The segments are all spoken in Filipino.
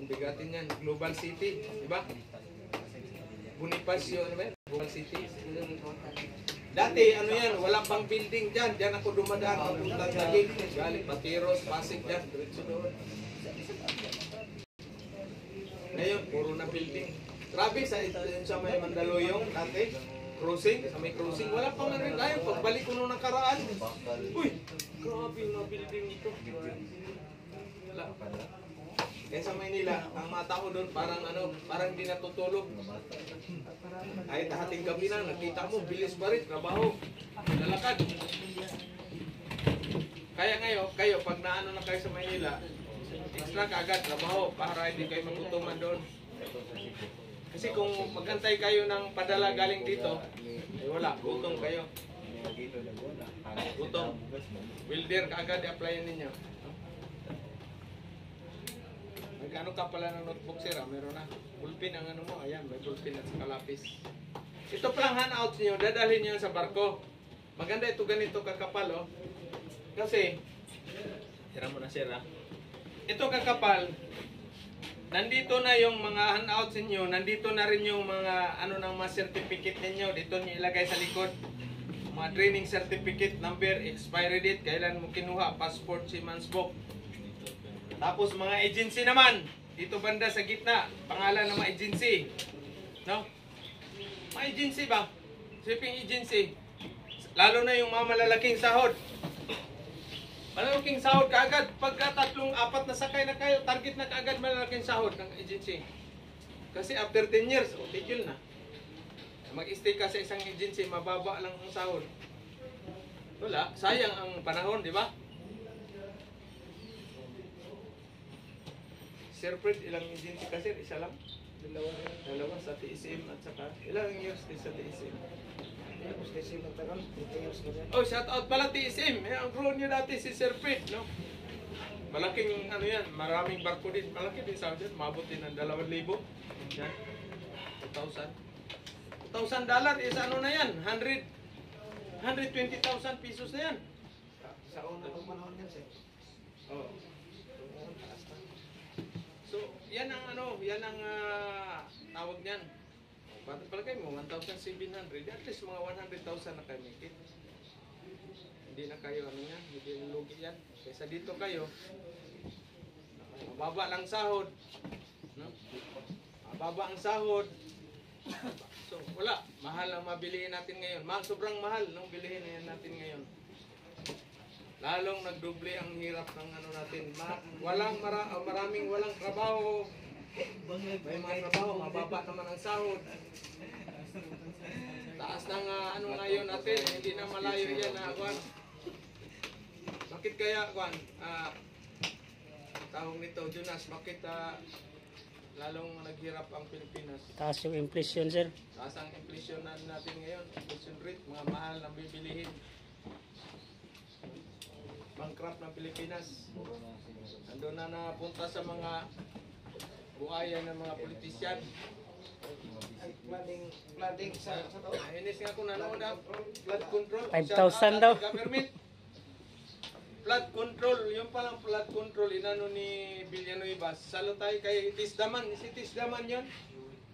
bigatin yan. Global City, di ba? Bonifacio, ano ba yan? Global City. Dati, ano yan, wala pang building dyan. Diyan ako dumadaan, papunta sa gig. Galing, Patiros, Pasig dyan. Diretso doon. Ngayon, puro na building. Grabe, sa may Mandaluyong, dati, crossing, sa may crossing, wala pang na rin tayo. Pagbalik ko nung nakaraan, uy, grabe na building ito. Wala. Kaya sa Maynila, ang mga tao doon parang parang di natutulog. Kahit hating gabi na, nakita mo, bilis pa rin, trabaho, lalakad. Kaya ngayon, kayo, pag naano na kayo sa Maynila, extra kaagad, trabaho, para hindi kayo magutuman doon. Kasi kung magantay kayo ng padala galing dito, eh wala, gutom kayo. Gutom. Wilder kaagad, i-applyan ninyo. Ano ka pala ng notebook, sir? Meron na. Bulpin ang ano mo. Ayan, may bulpin at saka lapis. Ito palang handouts niyo, dadalhin niyo sa barko. Maganda ito ganito kakapal, oh. Kasi, tira mo na, sir, ha? Ito kakapal, nandito na yung mga handouts niyo, nandito na rin yung mga ng mga certificate ninyo. Dito niyo ilagay sa likod. Mga training certificate, number, expiry date, kailan mo kinuha, passport, seaman's book. Tapos mga agency naman, dito banda sa gitna, pangalan ng mga agency. No? Mga agency ba? Shipping agency. Lalo na yung mga malalaking sahod. Malalaking sahod kaagad. Pagka 3, 4 na sakay na kayo, target na kaagad malalaking sahod ng agency. Kasi after 10 years, tigil na. Mag-stay ka sa isang agency, mababa lang ang sahod. Wala, sayang ang panahon, di ba? Sir Fred, ilang agency ka, sir? Isa lang? Dalawa sa TSM at saka ilang years din sa TSM? Oh, shout out pala TSM. Ang crew niyo dati si Sir Fred, no? Malaking yan, maraming barko din. Malaki din sa atin, mabot din ng 2,000. Yan. 2,000. $2,000 is na yan? 120,000 pesos na yan. Sa unang panahon yan, sir. Oh. So, yan ang yan ang tawag niyan. Palagay mo, 1,700. At least mga 100,000 na kayo make it. Hindi na kayo yan, hindi lugi yan. Kaysa dito kayo, mababa lang sahod. No? Mababa ang sahod. So, wala. Mahal ang mabilihin natin ngayon. Sobrang mahal ng bilihin natin ngayon. Lalong nagdoble ang hirap ng natin. Maraming walang trabaho. May mga trabaho, mababa naman ang sahod. Taas ng ngayon natin, hindi na malayo yan na kwan. Bakit kaya kwan? Tahong nito, Jonas, bakit lalong naghirap ang Pilipinas? Taas yung inflation, sir. Taas ang inflation natin ngayon. Inflation rate, mga mahal na bibilihin. Bankrupt ng Pilipinas. Nandun na napunta sa mga buhayan ng mga politisyan. Flooding sa taon. Inis nga kung nanood ang flood control. 5,000 daw. Government. Flood control. Yung palang flood control, inano ni Villanueva. Salo tayo kay Tisdaman. Si Tisdaman yun.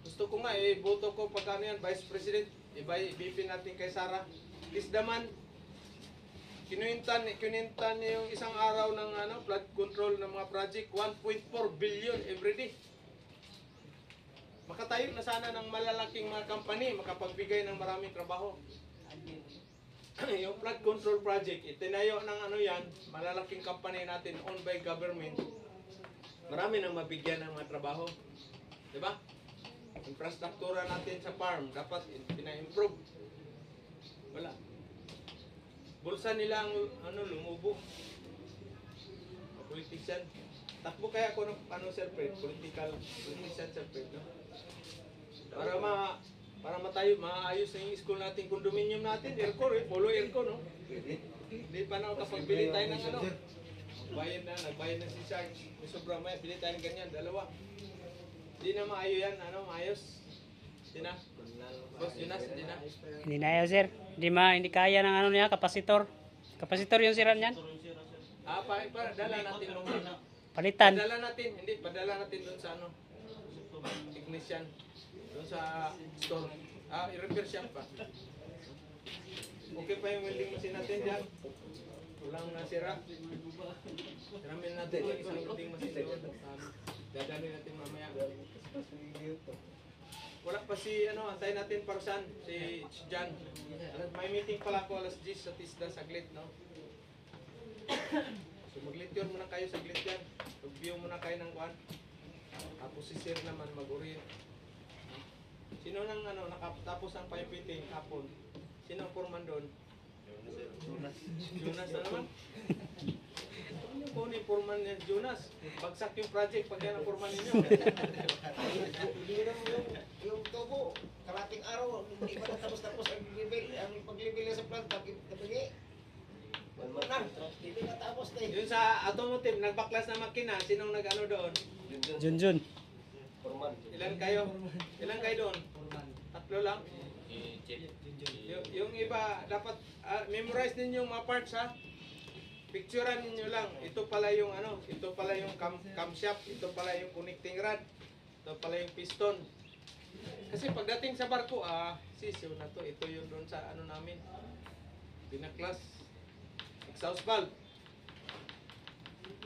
Gusto ko nga, boto ko pagkano yan, Vice President. Ibipin natin kay Sara. Tisdaman. Kinuintan niya yung isang araw ng flood control ng mga project, 1.4 billion every day. Makatayo na sana ng malalaking mga company, makapagbigay ng maraming trabaho. Yung flood control project, itinayo ng yan, malalaking company natin, owned by government. Marami nang mabigyan ng mga trabaho. Diba? Infrastruktura natin sa farm, dapat pina-improve. Wala. Bulsa nila ang lumubo. Politician. Takbo kaya ako ng Sir Fred, politician Sir Fred, no? Para maayos na yung school natin, condominium natin, aircon, polo aircon, no? Hindi pa na kapagbili tayo ng nagbayad na si Charge. May sobrang maya, bili tayo ng ganyan, 2. Hindi na maayo yan, maayos. Hindi na. Boss, Jonas, hindi na. Hindi na yun, sir. Hindi kaya ng niya, kapasitor. Kapasitor yung siran yan. Dala natin nung Palitan. Padala natin doon sa ano, technician, doon sa store. I-repair shop pa. Okay pa yung welding machine natin dyan. Walang nasira. Siramin natin yung isang welding machine doon. Dadali natin mamaya. Wala pa si, ano, antayin natin Parsan, si Jan. May meeting pala ako alas 10 sa TISDA, saglit, no? So mag-lityon muna kayo, saglit yan. Mag-view muna kayo ng kwan. Tapos si Sir naman mag-uri. Sino nang ano, nakatapos ang piping hapon? Sino ang foreman doon? Jonas na naman? Kung ni foreman niya, Jonas, bagsak yung project pag yan ang foreman ninyo. Yung tubo, karating araw, hindi pa natapos-tapos ang pag-level niya sa plant, tapos na, hindi natapos na eh. Yun sa automotive, nagbaklas na makina, sinong nag-ano doon? Junjun. Ilan kayo? Ilan kayo doon? Tatlo lang? Yung iba, dapat memorize ninyo yung mga parts ha. Picturean ninyo lang. Ito pala yung ano, ito pala yung camshaft, ito pala yung connecting rod, ito pala yung piston. Kasi pagdating sa barko, sisiw na to, ito yung doon sa ano namin. Binaklas. Exhaust valve.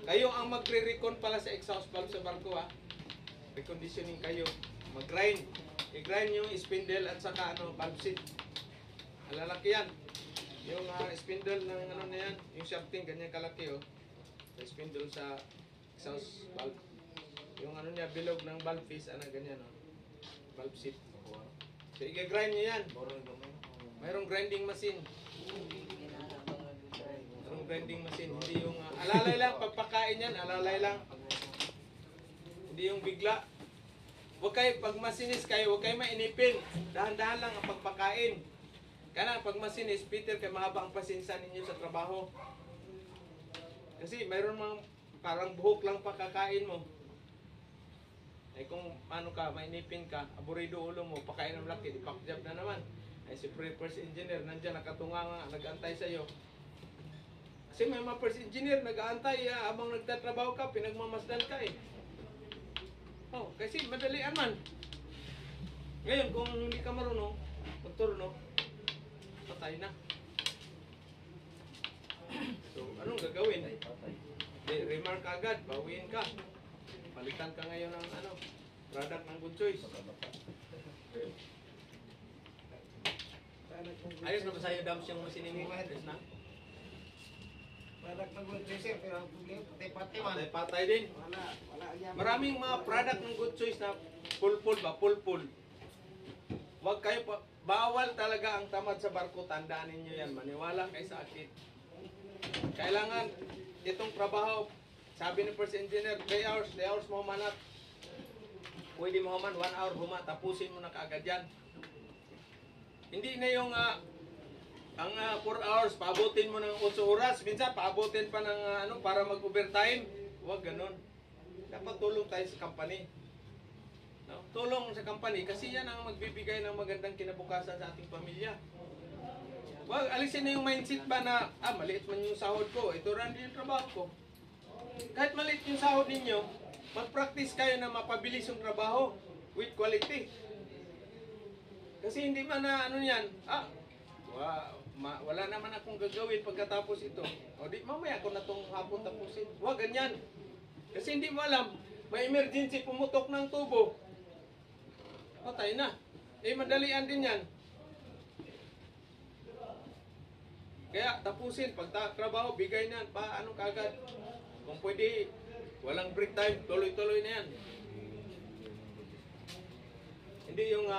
Kayo ang magre-recon pala sa exhaust valve sa barko ha. Reconditioning kayo. Mag-grind. I-grind yung spindle at saka ano, valve seat. Alalaki yan. Yung spindle ng ano na yan, yung shafting, ganyan kalaki oh. Yung spindle sa exhaust valve. Yung ano niya, bilog ng valve piece, ganyan oh. Valve seat. So, i-grind nyo yan. Mayroong grinding machine. Mayroong grinding machine. Hindi yung, alalay lang, pagpakain yan, alalay lang. Hindi yung bigla. Huwag kayo, pag masinis kayo, huwag kayo mainipin. Dahan-dahan lang ang pagpakain. Kaya pag masinis, Peter, kay mahaba ang pasinsa ninyo sa trabaho. Kasi mayroon mga parang buhok lang pakakain mo. Eh kung ano ka, mainipin ka, aburido ulo mo, pakain ng laki, ipakjab na naman. Ay si first engineer, nandiyan nakatunga nga, nag-aantay sa'yo. Kasi may mga first engineer, nag-aantay, habang nagtatrabaho ka, pinagmamasdan ka eh. Oh, kasi madalian man. Ngayon, kung hindi ka marunong, magturno, patay na. So, anong gagawin? Remark agad, bawiin ka. Palitan ka ngayon ng ano, product ng Good Choice. Ayos na ba sa'yo, Dams, yung masining mo? Ayos na? Product ng Good Choice, pero ang problema, patay-patay man. Patay din. Wala yan. Maraming mga product ng Good Choice na pulpul ba? Pulpul. Huwag kayo pa, bawal talaga ang tamad sa barko. Tandaan ninyo yan. Maniwala kayo sa akin. Kailangan itong trabaho, sabi ni first engineer, 3 hours mo manat. Pwede mo man 1 hour huma, tapusin mo na kaagad yan. Hindi na yung ang 4 hours, paabutin mo ng 8 oras. Minsan, paabutin pa ng para mag-overtime. Huwag ganun. Dapat tulong tayo sa company. No? Tulong sa company kasi yan ang magbibigay ng magandang kinabukasan sa ating pamilya. Huwag, alisin na yung mindset ba na, maliit man yung sahod ko, ito rin yung trabaho ko. Kahit maliit yung sahod ninyo, mag-practice kayo na mapabilis yung trabaho with quality. Kasi hindi man na yan, wala naman akong gagawin pagkatapos ito. O di, mamaya ako na itong hapon tapusin. Huwag ganyan. Kasi hindi mo alam, may emergency, pumutok ng tubo. Patay na. Madalian din yan. Kaya tapusin, pag trabaho, bigay na, ano kagad. Kung pwede, walang break time, tuloy-tuloy na yan. Hindi yung,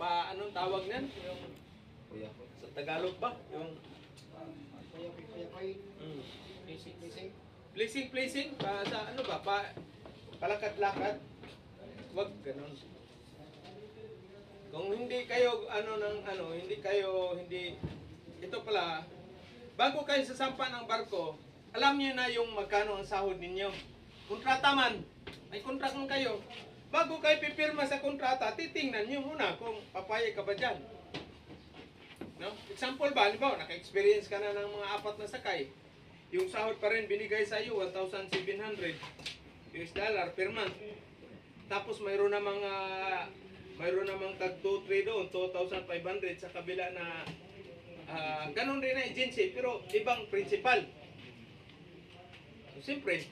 anong tawag niyan? Yung, sa Tagalog ba? Yung, Placing, sa ano ba? Palakad-lakad. Huwag ganun. Kung hindi kayo, ito pala, bago kayo sasampa ng barko, alam niyo na yung magkano ang sahod ninyo. Kontrata man, may kontrakt man kayo. Bago kayo pipirma sa kontrata, titingnan niyo muna kung papayag ka ba dyan. No? Example ba, halimbawa, naka-experience ka na ng mga 4 na sakay. Yung sahod pa rin binigay sa iyo, 1,700. US dollar per month. Tapos mayroon namang tag 2-3 doon, 2,500 sa kabila na ganun din na agency pero ibang principal. So, siyempre,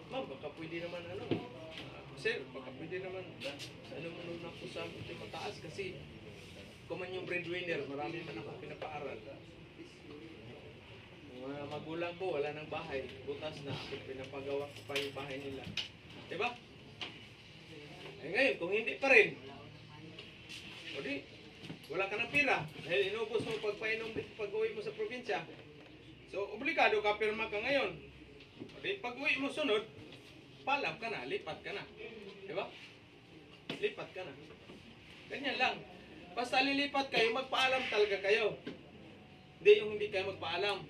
ma'am, baka pwede naman sir, baka pwede naman mo na po sa mataas kasi kuman yung breadwinner, marami man ako pinapaaral. Mga magulang ko, wala ng bahay, butas na ako pinapagawa ko pa yung bahay nila. Diba? Eh ngayon, kung hindi pa rin, o di, wala ka ng pira. Dahil inubos mo pagpainom dito pag-uwi mo sa probinsya. So, obligado ka pirma ka ngayon. O di, pag-uwi mo sunod, palam ka na, lipat ka na. Diba? Lipat ka na. Ganyan lang. Basta lilipat kayo, magpaalam talaga kayo. Hindi yung hindi kayo magpaalam.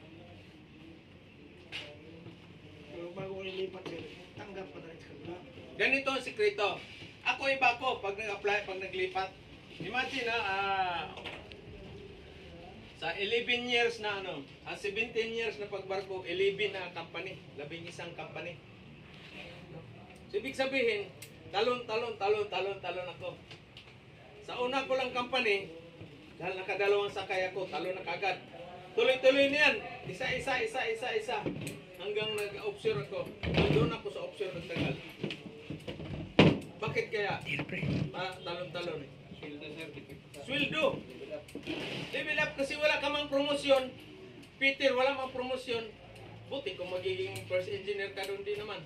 Pero bago ko nilipat sir, tanggap pa tayo sa kanila. Ganito ang sikreto. Ako iba ko pag nag-apply, pag naglipat. Imagine sa 11 years na 17 years na pagbarko, 11 na company, 11 company. So, ibig sabihin, talon ako. Sa una ko lang company, dahil nakadalawang sakay ako, talon na kagad. Tuloy-tuloy na yan. Isa. Hanggang nag-offshore ako. Doon ako sa offshore nagtagal. Bakit kaya? Talon-talon. Sweldo. Level up kasi wala ka mang promosyon. Peter, wala mang promosyon. Buti kung magiging first engineer ka doon din naman.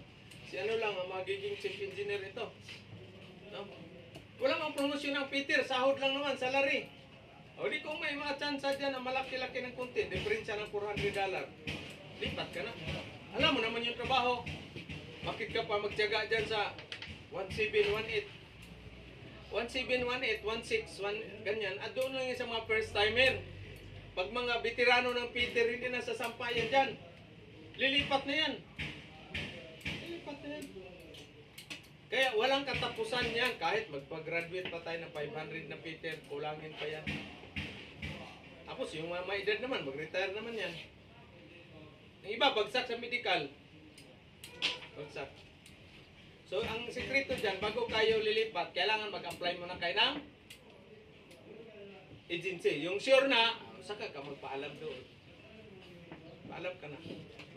Si ano lang ang magiging chief engineer ito. No? Wala mang promosyon ng Peter. Sahod lang naman, salary. O di kung may mga chance dyan na malaki-laki ng konti, diferensya ng $400, lipat ka na. Alam mo naman yung trabaho. Bakit ka pa magtiyaga dyan sa 1718, 16, ganyan. At doon lang yung sa mga first timer. Pag mga veterano ng Peter, hindi na sasampayan dyan. Lilipat na yan. Kaya walang katapusan yan. Kahit magpag-graduate pa tayo ng 500 na Peter, kulangin pa yan. Tapos yung mga may edad naman, mag-retire naman yan. Ang iba, bagsak sa medical. Bagsak. So, ang sekreto dyan, bago kayo lilipat, kailangan mag-apply muna kayo ng agency. Yung sure na, saka ka magpaalam doon. Paalam ka na.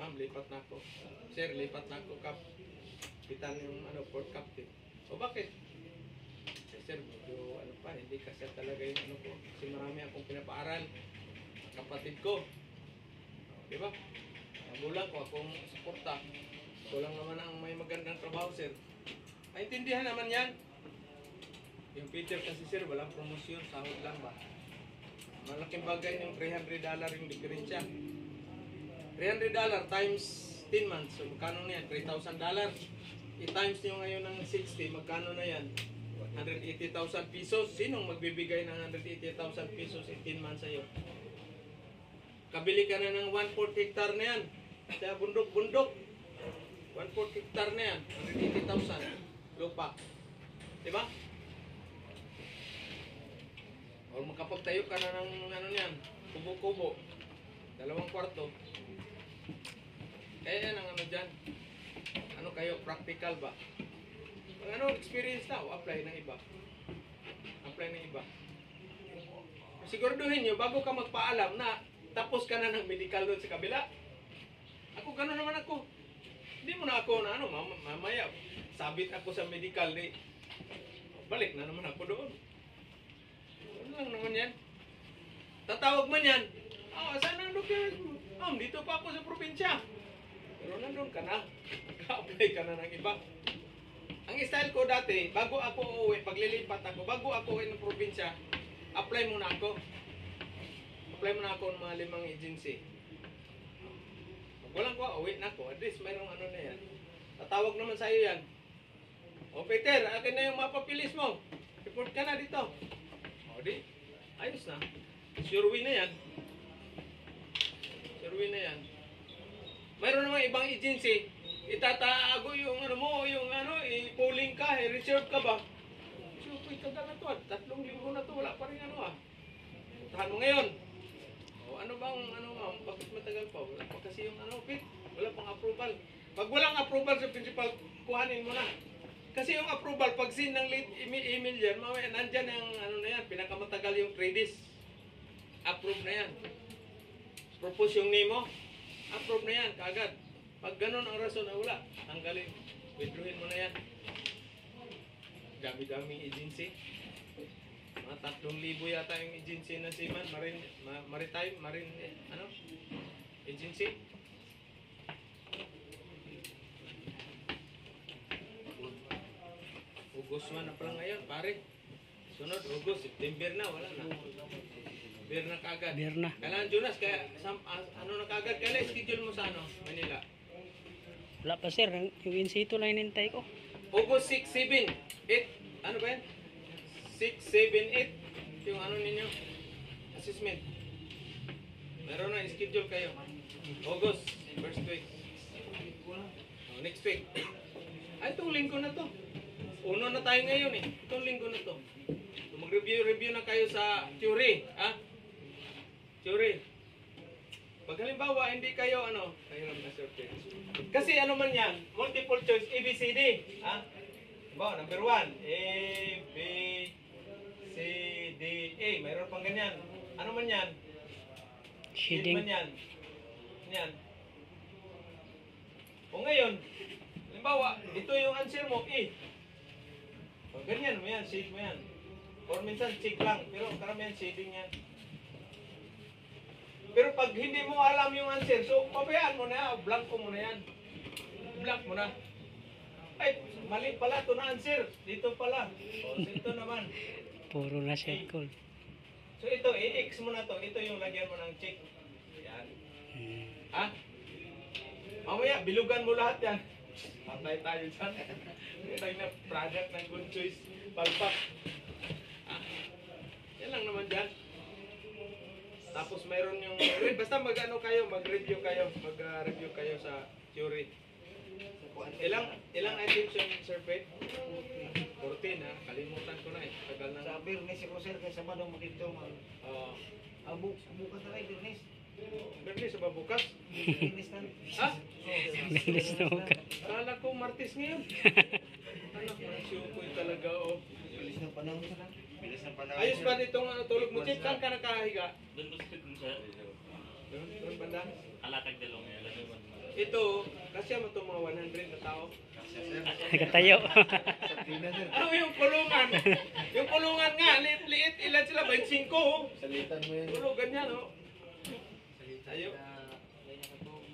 Ma'am, lipat na ako. Sir, lipat na ako. Kapitan yung port captain. O bakit? Sir, medyo hindi kasi talaga yung ko. Kasi marami akong pinapaaral. Kapatid ko. Diba? Magulang ko, akong suporta. Ito lang naman ang may magandang trabaho, sir. Naintindihan naman yan. Yung Peter kasi, sir, walang promosyon. Sahod lang ba? Malaking bagay yung $300 yung diferensya. $300 times 10 months. So, magkano na yan? $3,000. I-times nyo ngayon ng 60, magkano na yan? 180,000 pesos. Sinong magbibigay ng 180,000 pesos in 10 months sa'yo? Kabili ka na ng 1/4 hectare na yan. Sa bundok-bundok. 1/4 hectare na yan. 180,000 lupa. Diba? O makapagtayo ka na ng yan, kubo-kubo. 2 kwarto. Kaya yan ang dyan. Ano kayo, practical ba? Ang experience na, apply ng iba. Apply ng iba. Siguraduhin nyo, bago ka magpaalam na tapos ka na ng medical doon sa kabila. Ako, gano'n naman ako. Hindi mo na ako na mamaya, sabit ako sa medical, balik na naman ako doon. Ano lang naman yan? Tatawag man yan, saan ang doktor? Dito pa ako sa probinsya. Pero nandun ka na, nag-apply ka na ng iba. Ang style ko dati, bago ako uwi, paglilipat ako, bago ako uwi ng probinsya, apply muna ako. Apply muna ako ng mga 5 agency. Pag walang ko, uwi na ako. At least mayroong na yan. Tatawag naman sa iyo yan. O Peter, akin na yung mapapilis mo. Report ka na dito. O di, ayos na. Sure win na yan. Sure win na yan. Mayroon naman ibang agency, itatago yung i-polling ka, i-reserve ka ba? So, tagal na to, 3 linggo na to, wala pa rin Puntahan mo ngayon. O ano bang, bakit matagal pa? Wala pa kasi yung Pete, wala pang approval. Pag walang approval sa principal, kuhanin mo na. Kasi yung approval, pag sin ng late email yan, mamaya nandyan yung ano na yan, pinakamatagal yung 3 days. Approve na yan. Propose yung name mo, approve na yan, kaagad. Pag ganun ang rason na wala, tanggalin. Withdrawin mo na yan. Dami-daming agency. Mga 3,000 yata yung agency na Seaman, Maritime, agency. August man na pala ngayon, pare. Sunod, August, September na, wala na. Beer na kagad. Beer na. Kailangan Jonas, kaya ano na kagad, kailan schedule mo sa Manila? Wala pa sir, yung insito lang inintay ko. August 6, 7, 8, ano ba yan? 6, 7, 8, yung ano ninyo? Assessment. Meron na, schedule kayo. August, first week. Next week. Ay, itong linggo na to. Uno na tayo ngayon eh. Itong linggo na to. So, mag-review na kayo sa theory. Ha? Theory. Pag halimbawa, hindi kayo kasi ano man yan, multiple choice, ABCD. Ha? Halimbawa, number 1, A, B, C, D, A. Mayroon pang ganyan. Ano man yan? Shade man yan. Yan. O ngayon, halimbawa, ito yung answer mo, E. O ganyan mo yan, shade mo yan. Or minsan, check lang. Pero karamihan shading yan. Pero pag hindi mo alam yung answer, so pabayaan mo na, blanco mo na yan. Blank mo na. Ay, mali pala ito na answer. Dito pala. O, ito naman. Puro na circle. So ito, i-X mo na to. Ito yung lagyan mo ng check. Yan. Ha? Mamaya, bilugan mo lahat yan. Patay tayo dyan. Tayo na product ng good choice. Palpak. Ha? Yan lang naman dyan. Tapos mayroon yung, basta mag-review kayo sa theory. Ilang items yung survey? 14 ha, kalimutan ko na eh. Tagal na. Sa Bernes si Rosel kay Sabado mo dito man. Bukas na rin Bernes. Bernis ba bukas? Bernes na. Ha? Bilis na ka. Akala ko Martes ngayon. Anak na siyukoy talaga oh. Bilis ng panahon sa kan. Bilis ng panahon. Ayos ba ditong tulog mo? Check, saan ka nakahiga? Doon ko sa kung sa Doon banda? alatag dalong yan. Ito, kasi mo itong mga 100 na tao. Katayo. Ano yung kulungan? Yung kulungan nga, liit-liit, ilan sila? 25 oh. Salitan mo yan. Puro ganyan oh. Tayo.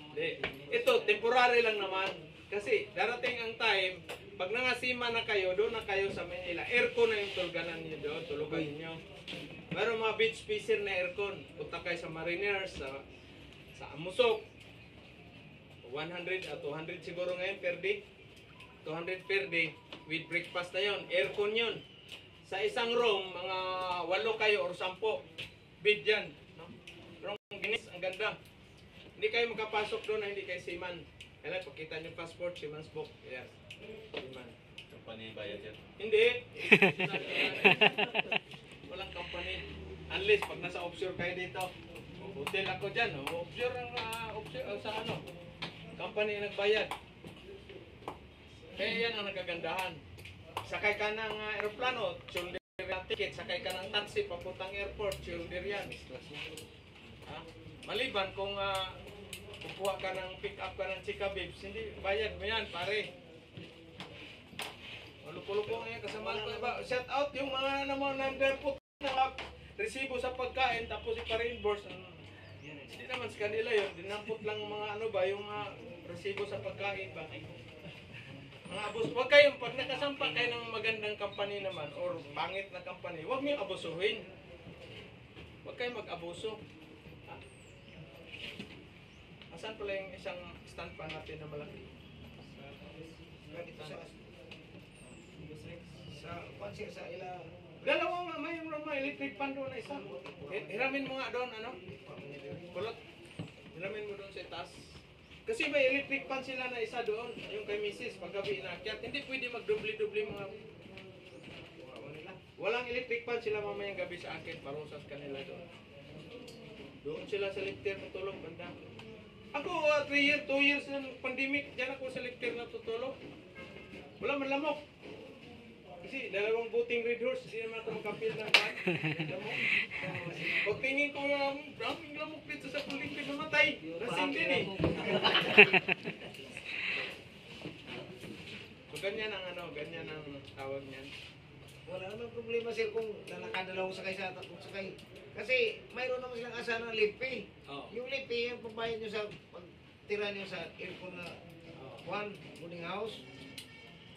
Hindi. Ito, temporary lang naman. Kasi darating ang time, pag nangasima na kayo, doon na kayo sa Manila. Aircon na yung tulganan niyo doon, tulugan niyo. Meron mga beach fisher na aircon. Punta kayo sa Mariners, sa Amusok. 100 at 200 siguro ngayon per day. 200 per day with breakfast na yon. Aircon yon. Sa isang room, mga 8 kayo or 10. Bed yan. No? Pero ang ginis, ang ganda. Hindi kayo makapasok doon na hindi kayo seaman. Kailan, pakita nyo passport, seaman's book. Yes. Seaman. Company bayad yan. Hindi. Walang company. Unless pag nasa offshore kayo dito. Hotel ako dyan. Offshore ang sa ano. Company ang nagbayad. Kaya yan ang nagagandahan. Sakay ka ng aeroplano, shoulder ang ticket. Sakay ka ng taxi, papuntang airport, shoulder yan. Ha? Maliban kung kukuha ka ng pick up ka ng chika babes, hindi bayad mo yan, pare. Lupo-lupo ngayon, kasama ko ba? Shout out yung mga naman nag-airport na resibo sa pagkain, tapos ipa-reimburse. Hindi naman sa kanila yun, dinampot lang mga ano ba, yung resibo sa pagkain ba? Mga abos, huwag kayong, pag nakasampa kayo ng magandang company naman, or pangit na company, huwag niyo abusuhin. Huwag kayong mag-abuso. Ha? Asan pala yung isang stand pa natin na malaki? Dito sa pansir sa ila. Dalawa nga, may electric fan doon na isa. Hiramin mo nga doon, ano? Kulot. Hiramin mo doon sa taas. Kasi may electric fan sila na isa doon, yung kay Mrs. Paggabi inakyat. Hindi pwede magdubli-dubli mga... Walang electric fan sila mamayang gabi sa akin, parusas kanila doon. Doon sila sa lifter patulog, banda. Ako, 2 years ng pandemic, dyan ako sa lecture na tutulog. Wala man lamok. Kasi dalawang buting red horse, hindi naman ako makapil ng kan. Lamok. Pagtingin ko na, daming lamok dito sa Olympic namatay. Lasing din eh. So ganyan ang ganyan ang tawag niyan. Wala namang problema sir kung nakadalawang sakay sa tatlong sakay. Kasi mayroon naman silang asa ng lipi. Oh. Yung lipi, yung pambayad nyo sa pagtira nyo sa aircon na boarding house.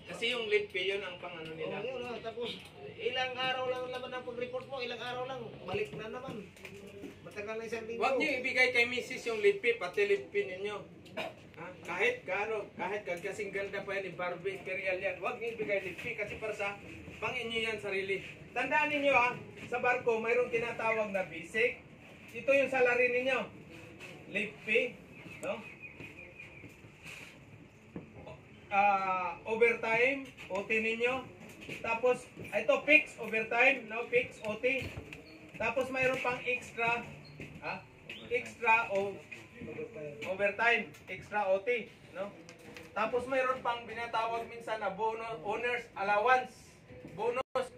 Kasi yung late pay yun ang pang-ano nila. Yun, tapos ilang araw lang naman ang pag-report mo, ilang araw lang, balik na naman. Matagal na isang linggo. Huwag niyo ibigay kay Mrs. yung late pay, pati late pay ninyo. Ha? Kahit kasing ganda pa yan ni Barbie Imperial yan, huwag niyo ibigay late pay kasi para sa pang-inyo yan sarili. Tandaan ninyo sa barko mayroong tinatawag na basic. Ito yung salary ninyo. Late pay, no? Overtime, OT ninyo. Tapos, ito fix overtime, no? Fix OT. Tapos mayroon pang extra, overtime, extra OT, no? Tapos mayroon pang binatawag minsan na bonus, owner's allowance.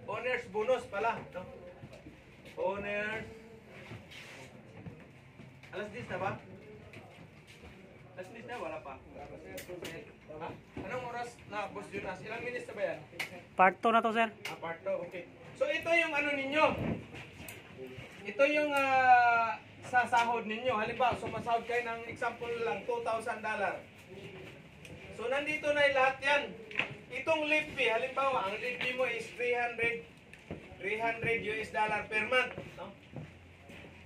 Owner's bonus pala, no? Owner's. Alas 10 na ba? Alas 10 na, wala pa. Ha? Anong oras na, Boss Jonas? Ilang minutes na ba yan? Part 2 na to, sir. Part 2, okay. So ito yung ano ninyo. Ito yung sasahod ninyo. Halimbawa, sumasahod kayo ng example lang, $2,000. So nandito na yung lahat yan. Itong leave fee, halimbawa, ang leave fee mo is $300 per month. No?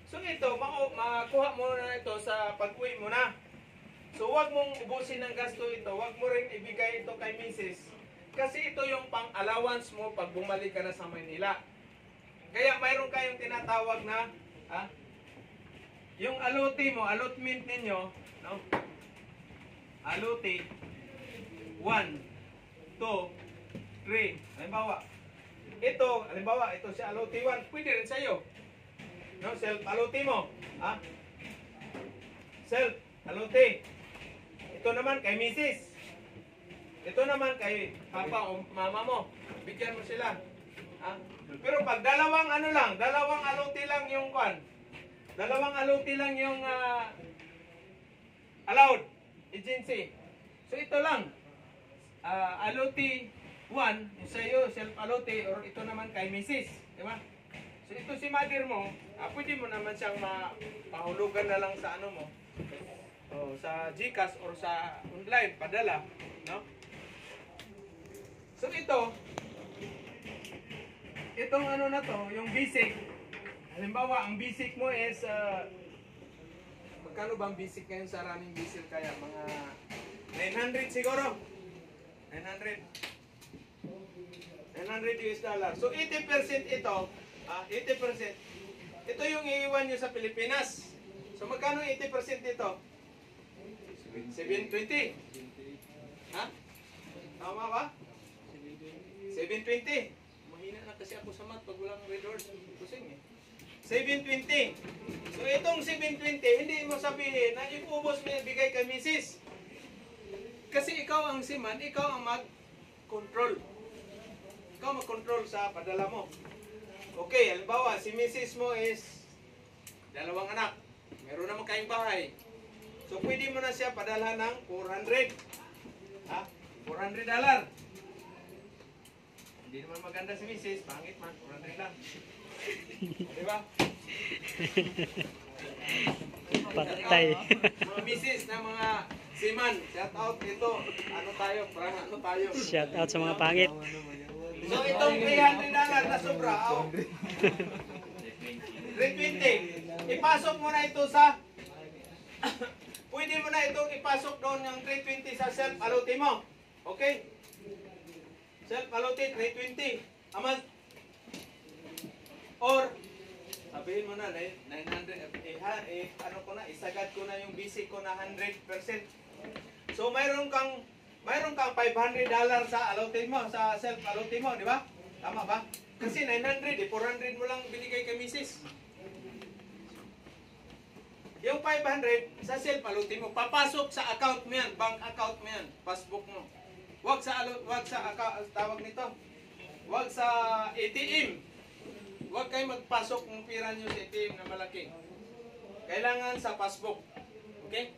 So ito, makuha mo na ito sa pag-uwi mo na. So wag mong ubusin ng gasto ito, wag mo rin ibigay ito kay Mrs. Kasi ito yung pang-allowance mo pag bumalik ka na sa Maynila. Kaya mayroon kayong tinatawag na, yung allotee mo, allotment ninyo, no? Allotee, 1, 2, 3, halimbawa, ito si allotee 1, pwede rin sa'yo. No? Self-allotee mo, Self-allotee. Ito naman kay Mrs. Ito naman kay Papa o Mama mo. Bigyan mo sila. Pero pag dalawang allotee lang yung allowed agency. So ito lang. Allotee 1, yung sa'yo, self-allotee, or ito naman kay Mrs. Di ba? So ito si mother mo, pwede mo naman siyang pahulugan na lang sa ano mo. Sa GCash or sa online, padala, no? So itong ano na to, yung basic. Halimbawa, ang basic mo is, magkano ba ang basic ngayon sa running diesel kaya? Mga 900 siguro? 900 US dollar. So 80% ito, 80%, ito yung iiwan nyo sa Pilipinas. So magkano 80% ito? 720. Ha? Tama ba? 720. Mahina na kasi ako sa math pag walang red horse. Kusing eh. 720. So itong 720, hindi mo sabihin na iubos mo yung bigay kay Mrs. Kasi ikaw ang siman, ikaw ang mag-control. Ikaw mag-control sa padala mo. Okay, halimbawa, si Mrs. mo is 2 anak. Meron naman kayong bahay. So pwede mo na siya padala ng 400. $400. Hindi naman maganda si Mrs. Pangit man, 400 lang. Diba? Patay. Mga Mrs. na mga seaman, shout out ito. Ano tayo? Shout out sa mga pangit. So itong $300 na sobra, 320. Ipasok mo na ito sa pwede mo na itong ipasok doon yung 320 sa self-allotee mo. Okay? Self-allotee 320. Aman. Or sabihin mo na 900 ano ko na, isagad ko na yung basic ko na 100%. So mayroon kang $500 sa allotee mo, sa self-allotee mo, di ba? Tama ba? Kasi 900, 400 mo lang binigay kay Mrs. Yung 500, sa self-alutin mo, papasok sa account mo yan, bank account mo yan, passbook mo. Wag sa tawag nito. Wag sa ATM. Wag kayo magpasok ng pira nyo sa ATM na malaki. Kailangan sa passbook. Okay?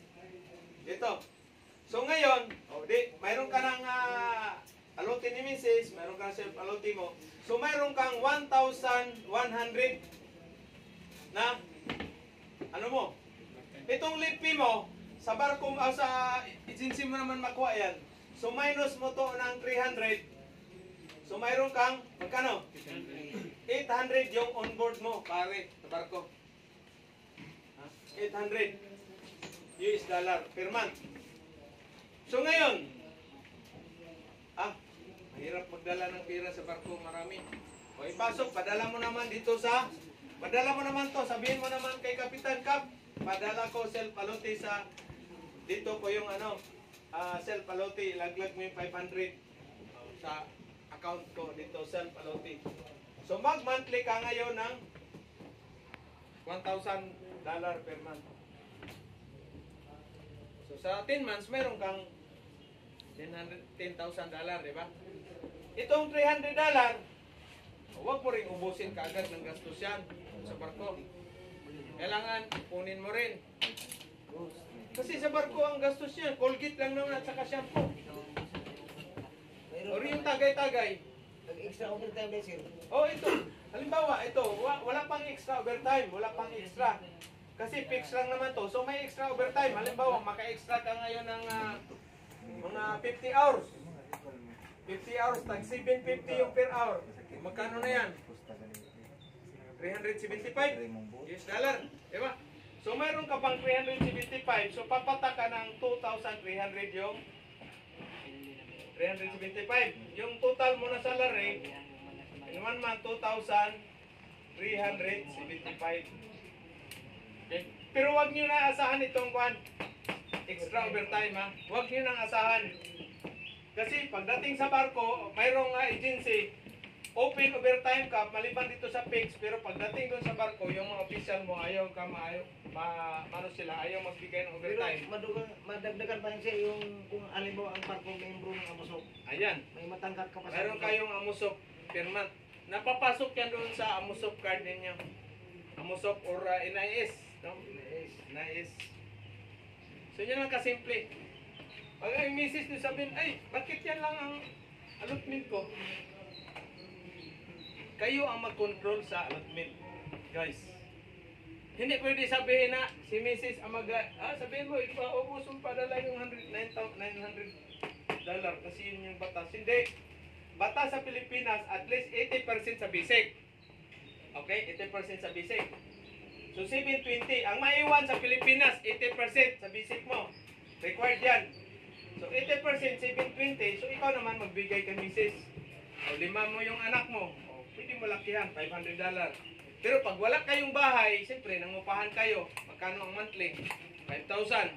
Dito. So ngayon, mayroon ka ng alutin ni Mrs., mayroon ka ng self-alutin mo. So mayroon kang 1,100 na ano mo? Itong late fee mo, sa barko sa agency mo naman makuha yan. So minus mo to ng 300. So mayroon kang, magkano? 800 yung onboard mo, pare, sa barko. 800 US dollar per month. So ngayon, mahirap magdala ng pera sa barko, marami. O ipasok, padala mo naman to, sabihin mo naman kay Kapitan Kap, padala ko self-aluti dito po yung self-aluti, ilaglag mo yung 500 sa account ko dito, self-aluti. So mag-monthly ka ngayon ng $1,000 per month. So sa 10 months, meron kang $10,000, di ba? Itong $300, huwag mo rin ubusin kaagad ng gastos yan sa barko. Kailangan kunin mo rin. Kasi sa barko ang gastos yan, Colgate lang naman at saka shampoo. O yung tagay-tagay. Nag-extra overtime din, sir. Oh, ito. Halimbawa, ito. Wala pang extra overtime. Wala pang extra. Kasi fix lang naman to. So may extra overtime. Halimbawa, maka-extra ka ngayon ng mga 50 hours. 50 hours, tag 750 yung per hour. Magkano na yan? 375 US dollar. Diba? So mayroon ka pang 375. So papata ka ng 2,300 yung 375. Yung total mo na salary, in 1 month, 2,375. Okay? Pero wag nyo na asahan itong extra overtime ha. Wag nyo nang asahan. Kasi pagdating sa barko, mayroong agency, open overtime ka, maliban dito sa fix, pero pagdating doon sa barko, yung mga official mo, ayaw magbigay ng Pero overtime. madagdagan pa rin siya yung kung alimbawa ang barko membro ng Amusok. Ayan. May matangkad ka pa sa Mayroon kayong Amusok per month. Napapasok yan doon sa Amusok card ninyo. Amusok or NIS. No? NIS. So yun lang kasimple. Pag ang misis nyo sabihin, ay, bakit yan lang ang allotment ko? Kayo ang mag-control sa allotment. Guys. Hindi pwede sabihin na si misis ang sabihin mo, ipaubos mo padala yung $900 kasi yun yung batas. Hindi. Batas sa Pilipinas, at least 80% sa basic. Okay? 80% sa basic. So 720. Ang maiwan sa Pilipinas, 80% sa basic mo. Required yan. So 80%, 720. So ikaw naman magbigay kay misis. O 5 mo yung anak mo. O pwede mo lakihan, $500. Pero pag wala kayong bahay, siyempre nangupahan kayo. Magkano ang monthly? 5,000.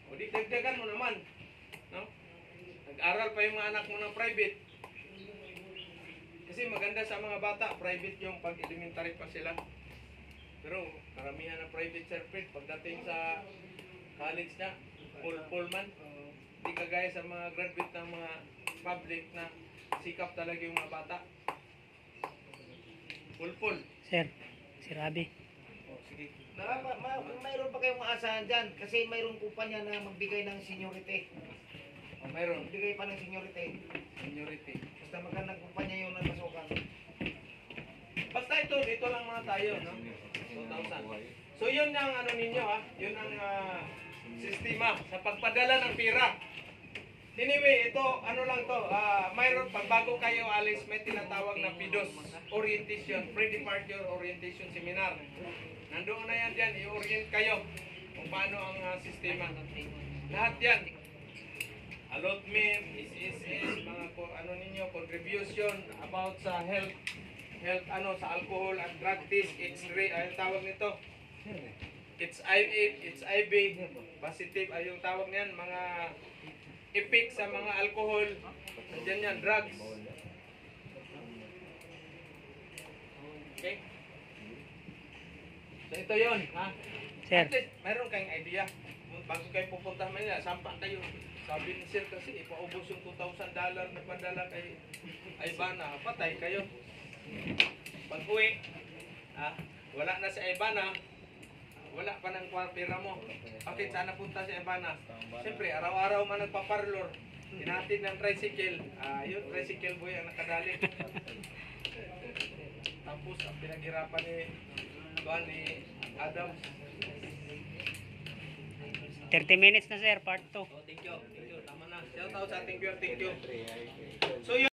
O di dagdagan mo naman. No? Nag-aral pa yung mga anak mo ng private. Kasi maganda sa mga bata, private yung pag-elementary pa sila. Pero karamihan ng private service pagdating sa college na, full man. Hindi kagaya sa mga graduate ng mga public na sikap talaga yung mga bata. Full. Sir, si Rabi. Sige. Mayroon pa kayong maasahan dyan kasi mayroong kumpanya na magbigay ng seniority. Mayroon. Magbigay pa ng seniority. Seniority. Basta magandang kumpanya yung napasukan. Basta dito lang muna tayo, no? 2,000. So yun ang ano ninyo ha, yun ang sistema sa pagpadala ng pira. Anyway, ito ano lang to, mayroon pag bago kayo alis may tinatawag na PIDOS, Orientation, Pre-Departure Orientation Seminar. Nandoon na yan dyan, i-orient kayo kung paano ang sistema. Lahat yan. Allotment, SSS, mga ano ninyo, contribution about sa health sa alcohol and drug test, X-ray, ayong tawag nito. HIV, positive, ayong tawag niyan, mga effect sa mga alcohol, nandiyan yan, drugs. Okay? So ito yon ha? Sir. At least, mayroon kayong idea. Bago kayo pupunta Manila, sampa kayo. Sabi ni Sir kasi, ipaubos yung $2,000 na padala kay Ivana. Patay kayo. Pag uwi, wala na si Ivana, wala pa ng pera mo. Bakit sana punta si Ivana? Siyempre, araw-araw man nagpaparlor. Hinatid ng tricycle. Yun, tricycle boy ang nakadali. Tapos, ang pinaghirapan ni Adam. 30 minutes na sir, part 2. Thank you. Tama na. Shout out sa thank you. So,